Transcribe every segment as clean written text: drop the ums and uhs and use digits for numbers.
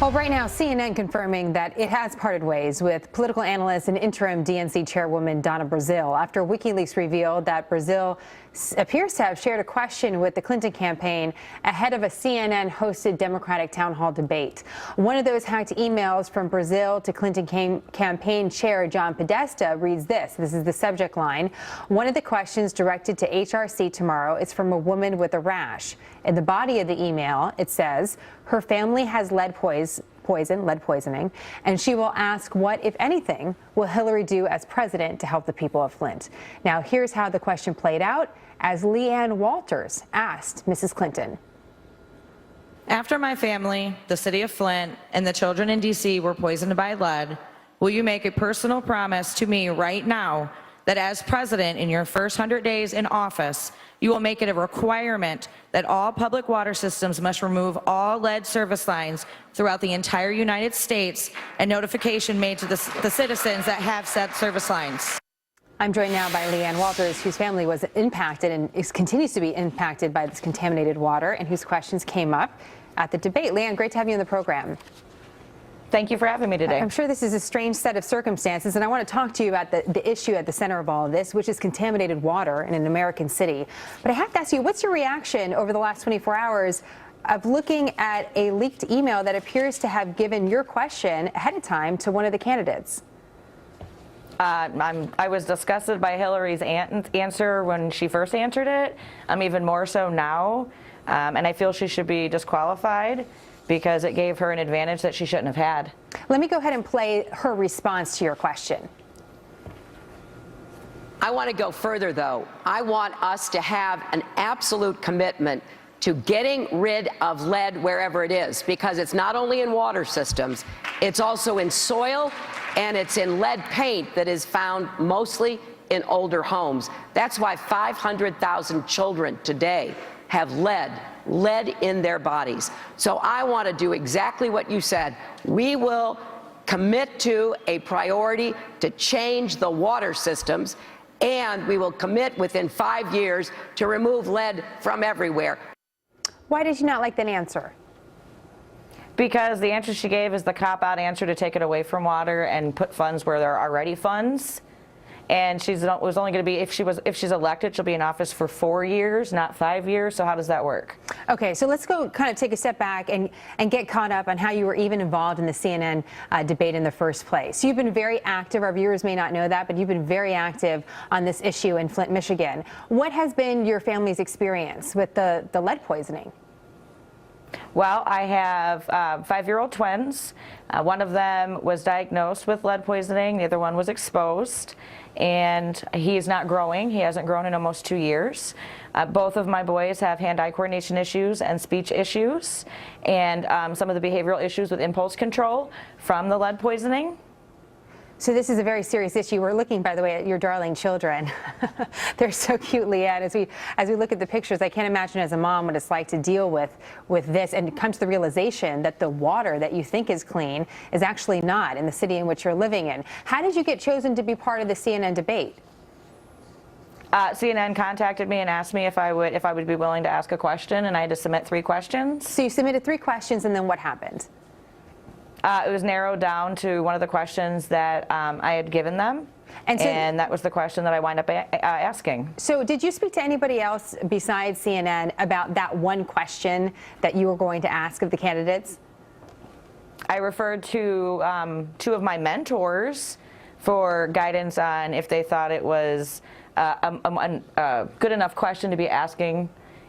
Well, right now, CNN confirming that it has parted ways with political analyst and interim DNC chairwoman Donna Brazile after WikiLeaks revealed that Brazile appears to have shared a question with the Clinton campaign ahead of a CNN-hosted Democratic town hall debate. One of those hacked emails from Brazile to Clinton campaign chair John Podesta reads this. This is the subject line. One of the questions directed to HRC tomorrow is from a woman with a rash. In the body of the email, it says, her family has lead poisoning, and she will ask what, if anything, will Hillary do as president to help the people of Flint. Now, here's how the question played out as Leanne Walters asked Mrs. Clinton. After my family, the city of Flint, and the children in D.C. were poisoned by lead, will you make a personal promise to me right now that as president in your first 100 days in office, you will make it a requirement that all public water systems must remove all lead service lines throughout the entire United States and notification made to the citizens that have said service lines? I'm joined now by Leanne Walters, whose family was impacted and continues to be impacted by this contaminated water and whose questions came up at the debate. Leanne, great to have you on the program. Thank you for having me today. I'm sure this is a strange set of circumstances, and I want to talk to you about the issue at the center of all of this, which is contaminated water in an American city. But I have to ask you, what's your reaction over the last 24 hours of looking at a leaked email that appears to have given your question ahead of time to one of the candidates? I was disgusted by Hillary's answer when she first answered it. I'm even more so now, and I feel she should be disqualified because it gave her an advantage that she shouldn't have had. Let me go ahead and play her response to your question. I want to go further, though. I want us to have an absolute commitment to getting rid of lead wherever it is, because it's not only in water systems, it's also in soil, and it's in lead paint that is found mostly in older homes. That's why 500,000 children today have lead in their bodies. So I want to do exactly what you said. We will commit to a priority to change the water systems, and we will commit within 5 years to remove lead from everywhere. Why did you not like that answer? Because the answer she gave is the cop-out answer to take it away from water and put funds where there are already funds. And was only going to be, if she's elected, she'll be in office for 4 years, not 5 years. So how does that work? Okay, so let's go kind of take a step back and get caught up on how you were even involved in the CNN debate in the first place. You've been very active. Our viewers may not know that, but you've been very active on this issue in Flint, Michigan. What has been your family's experience with the lead poisoning? Well, I have 5-year-old twins. One of them was diagnosed with lead poisoning. The other one was exposed. And he's not growing. He hasn't grown in almost 2 years. Both of my boys have hand-eye coordination issues and speech issues, and some of the behavioral issues with impulse control from the lead poisoning. So this is a very serious issue. We're looking, by the way, at your darling children. They're so cute, Leanne. As we look at the pictures, I can't imagine as a mom what it's like to deal with this and come to the realization that the water that you think is clean is actually not in the city in which you're living in. How did you get chosen to be part of the CNN debate? CNN contacted me and asked me if I would be willing to ask a question, and I had to submit 3 questions. So you submitted 3 questions, and then what happened? It was narrowed down to one of the questions that I had given them, and that was the question that I wound up asking. So did you speak to anybody else besides CNN about that one question that you were going to ask of the candidates? I referred to 2 of my mentors for guidance on if they thought it was a good enough question to be asking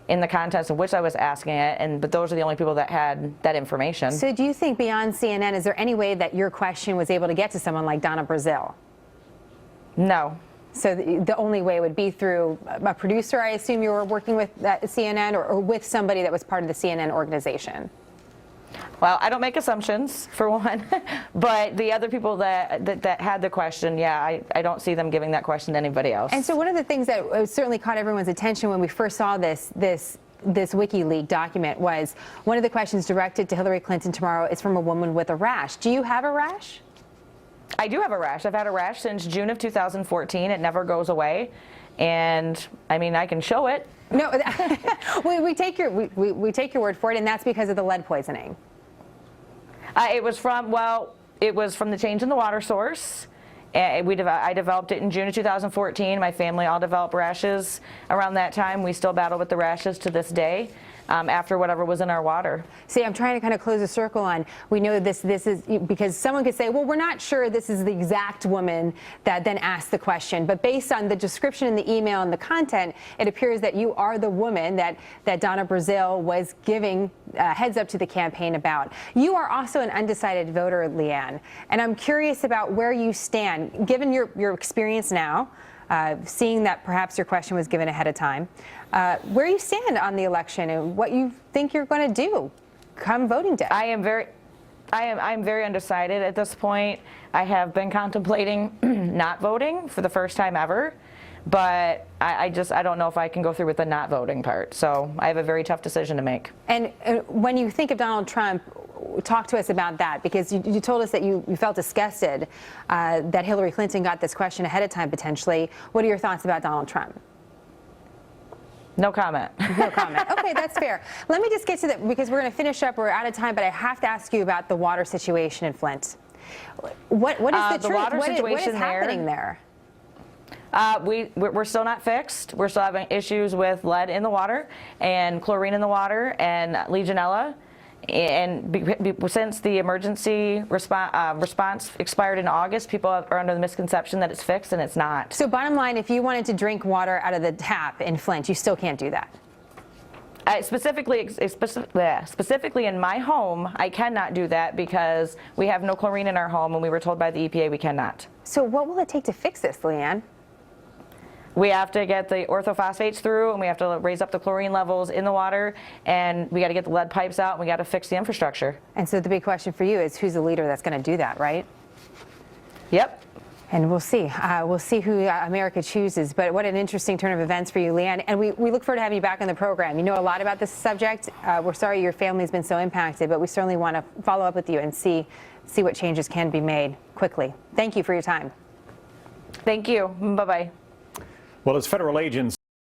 in the context of which I was asking it, but those are the only people that had that information. So do you think beyond CNN, is there any way that your question was able to get to someone like Donna Brazile? No. So the only way would be through a producer, I assume you were working with at CNN, or with somebody that was part of the CNN organization? Well, I don't make assumptions, for one, but the other people that had the question, yeah, I don't see them giving that question to anybody else. And so one of the things that certainly caught everyone's attention when we first saw this WikiLeaks document was one of the questions directed to Hillary Clinton tomorrow is from a woman with a rash. Do you have a rash? I do have a rash. I've had a rash since June of 2014. It never goes away. And I mean, I can show it. No, we take your word for it, and that's because of the lead poisoning. It was from the change in the water source. I developed it in June of 2014. My family all developed rashes around that time. We still battle with the rashes to this day after whatever was in our water. See, I'm trying to kind of close the circle on, we know this is, because someone could say, well, we're not sure this is the exact woman that then asked the question, but based on the description in the email and the content, it appears that you are the woman that Donna Brazile was giving heads up to the campaign about. You are also an undecided voter, Leanne, and I'm curious about where you stand, given your experience now, seeing that perhaps your question was given ahead of time, where you stand on the election and what you think you're going to do come voting day. I am very undecided at this point. I have been contemplating not voting for the first time ever, but I don't know if I can go through with the not voting part. So I have a very tough decision to make. And when you think of Donald Trump, talk to us about that, because you told us that you felt disgusted that Hillary Clinton got this question ahead of time potentially. What are your thoughts about Donald Trump? No comment. No comment. Okay, that's fair. Let me just get to that, because we're going to finish up. We're out of time, but I have to ask you about the water situation in Flint. What is the truth? Water What situation is happening there? We're still not fixed. We're still having issues with lead in the water and chlorine in the water and Legionella. And since the emergency response expired in August, people are under the misconception that it's fixed, and it's not. So bottom line, if you wanted to drink water out of the tap in Flint, you still can't do that? Specifically in my home, I cannot do that because we have no chlorine in our home, and we were told by the EPA we cannot. So what will it take to fix this, Leanne? We have to get the orthophosphates through, and we have to raise up the chlorine levels in the water, and we got to get the lead pipes out, and we got to fix the infrastructure. And so the big question for you is, who's the leader that's going to do that, right? Yep. And we'll see. We'll see who America chooses. But what an interesting turn of events for you, Leanne. And we look forward to having you back on the program. You know a lot about this subject. We're sorry your family's been so impacted, but we certainly want to follow up with you and see what changes can be made quickly. Thank you for your time. Thank you. Bye-bye. Well, as federal agents